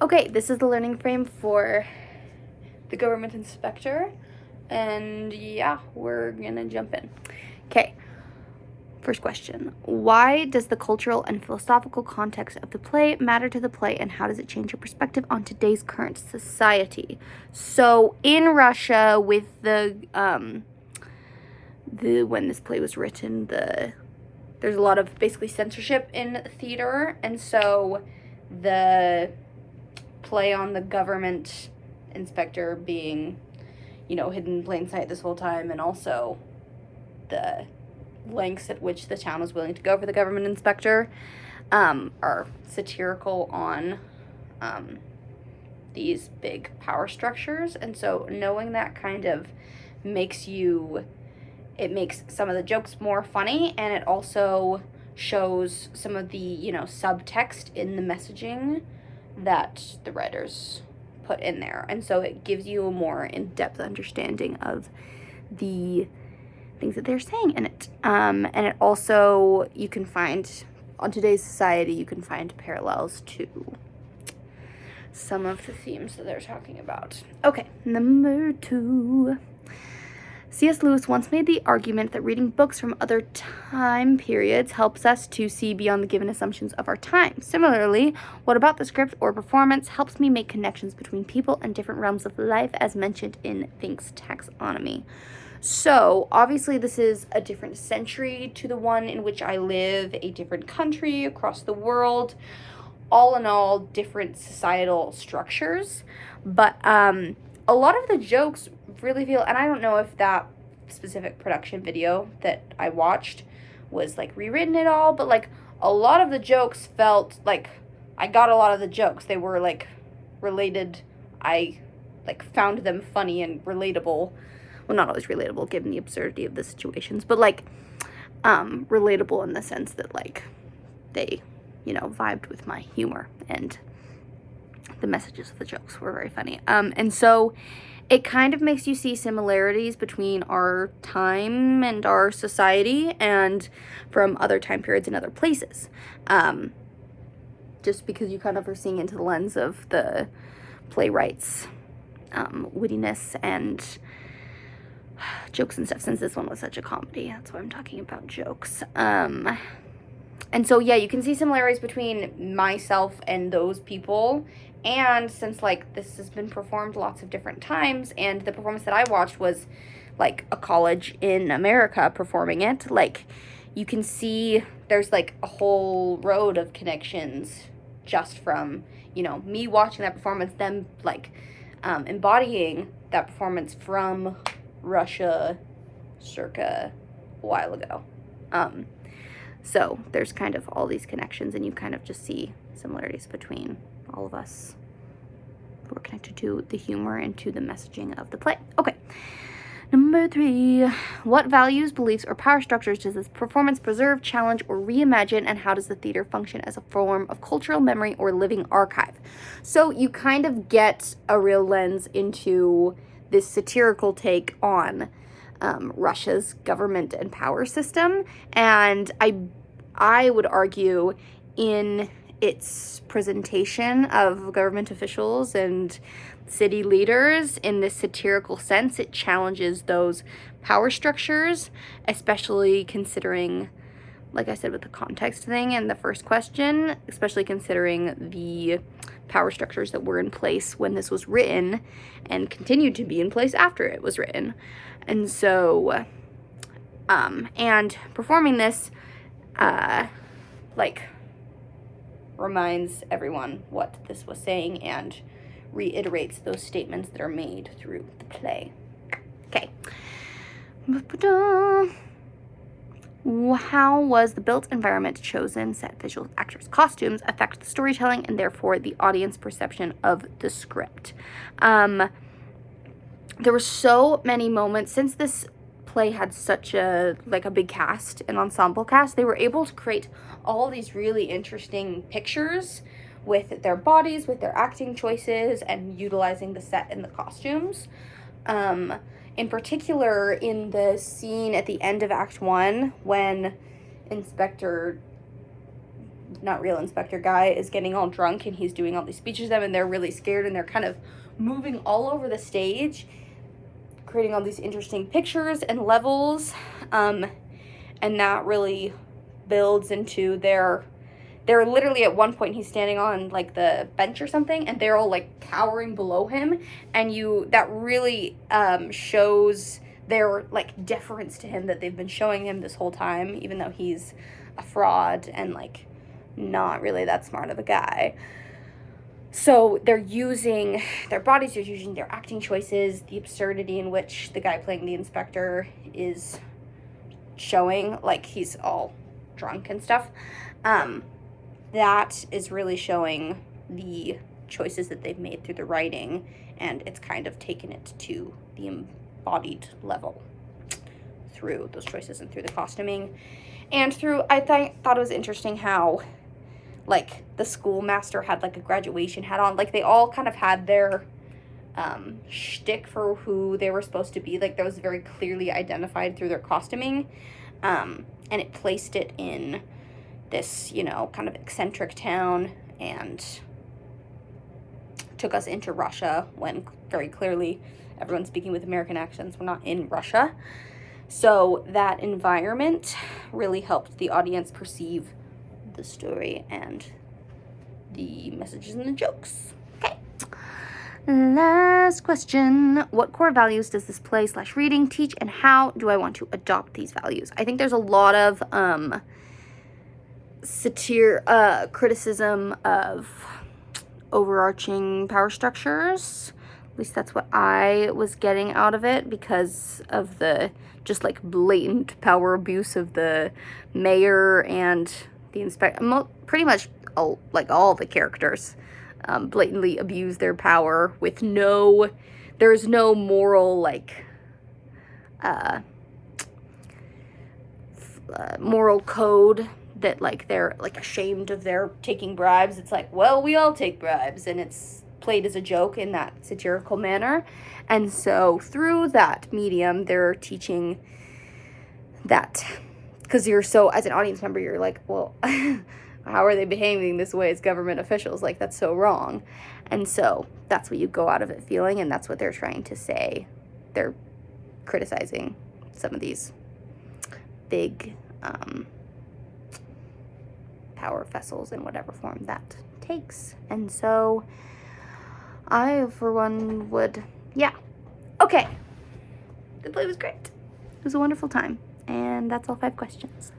Okay, this is the learning frame for the government inspector, and yeah, we're gonna jump in. Okay, first question. Why does the cultural and philosophical context of the play matter to the play, and how does it change your perspective on today's current society? So in Russia, with the when this play was written, there's a lot of basically censorship in theater, and so the play on the government inspector being, hidden in plain sight this whole time, and also the lengths at which the town was willing to go for the government inspector are satirical on these big power structures. And so knowing that kind of makes some of the jokes more funny, and it also shows some of the, subtext in the messaging that the writers put in there. And so it gives you a more in-depth understanding of the things that they're saying in it. And it also, you can find, on today's society, you can find parallels to some of the themes that they're talking about. Okay, number 2. C.S. Lewis once made the argument that reading books from other time periods helps us to see beyond the given assumptions of our time. Similarly, what about the script or performance helps me make connections between people and different realms of life, as mentioned in Fink's taxonomy? So, obviously, this is a different century to the one in which I live, a different country across the world, all in all, different societal structures. But a lot of the jokes really feel, and I don't know if that specific production video that I watched was like rewritten at all, but like a lot of the jokes felt like I got a lot of the jokes. They were like related. I like found them funny and relatable. Well, not always relatable given the absurdity of the situations, but like relatable in the sense that like they, vibed with my humor, and the messages of the jokes were very funny. And so it kind of makes you see similarities between our time and our society and from other time periods and other places. Just because you kind of are seeing into the lens of the playwright's wittiness and jokes and stuff, since this one was such a comedy. That's why I'm talking about jokes. And so, yeah, you can see similarities between myself and those people. And since, like, this has been performed lots of different times, and the performance that I watched was, like, a college in America performing it, like, you can see there's, like, a whole road of connections just from, me watching that performance, them, like, embodying that performance from Russia circa a while ago. So there's kind of all these connections, and you kind of just see similarities between all of us who are connected to the humor and to the messaging of the play. Okay, number 3. What values, beliefs, or power structures does this performance preserve, challenge, or reimagine, and how does the theater function as a form of cultural memory or living archive? So you kind of get a real lens into this satirical take on Russia's government and power system, and I would argue in its presentation of government officials and city leaders in this satirical sense, it challenges those power structures, especially considering, like I said with the context thing and the first question, especially considering the power structures that were in place when this was written and continued to be in place after it was written. And so, and performing this, reminds everyone what this was saying and reiterates those statements that are made through the play. Okay. How was the built environment chosen, set, visual, actors, costumes affect the storytelling and therefore the audience perception of the script? There were so many moments, since this play had such a big cast, an ensemble cast, they were able to create all these really interesting pictures with their bodies, with their acting choices, and utilizing the set and the costumes. In particular, in the scene at the end of Act 1, when Inspector not real inspector guy is getting all drunk and he's doing all these speeches to them and they're really scared and they're kind of moving all over the stage, creating all these interesting pictures and levels, and that really builds into they're literally at one point he's standing on like the bench or something and they're all like cowering below him, and that really shows their like deference to him that they've been showing him this whole time, even though he's a fraud and like not really that smart of a guy. So they're using their bodies, they're using their acting choices, the absurdity in which the guy playing the inspector is showing, like he's all drunk and stuff. That is really showing the choices that they've made through the writing, and it's kind of taken it to the embodied level through those choices and through the costuming. And I thought it was interesting how, like, the schoolmaster had, like, a graduation hat on. Like, they all kind of had their shtick for who they were supposed to be. Like, that was very clearly identified through their costuming. And it placed it in this, you know, kind of eccentric town and took us into Russia when very clearly everyone's speaking with American accents. We're not in Russia. So that environment really helped the audience perceive the story and the messages and the jokes. Okay. Last question. What core values does this play/reading teach, and how do I want to adopt these values? I think there's a lot of criticism of overarching power structures. At least that's what I was getting out of it, because of the just like blatant power abuse of the mayor and the inspector. Pretty much all the characters blatantly abuse their power with there's no moral moral code that like they're like ashamed of their taking bribes. It's like, well, we all take bribes, and it's played as a joke in that satirical manner. And so through that medium, they're teaching that, because as an audience member, you're like, well, how are they behaving this way as government officials? Like, that's so wrong. And so that's what you go out of it feeling, and that's what they're trying to say. They're criticizing some of these big power vessels in whatever form that takes. And so I, for one, would, yeah. Okay. The play was great. It was a wonderful time. And that's all 5 questions.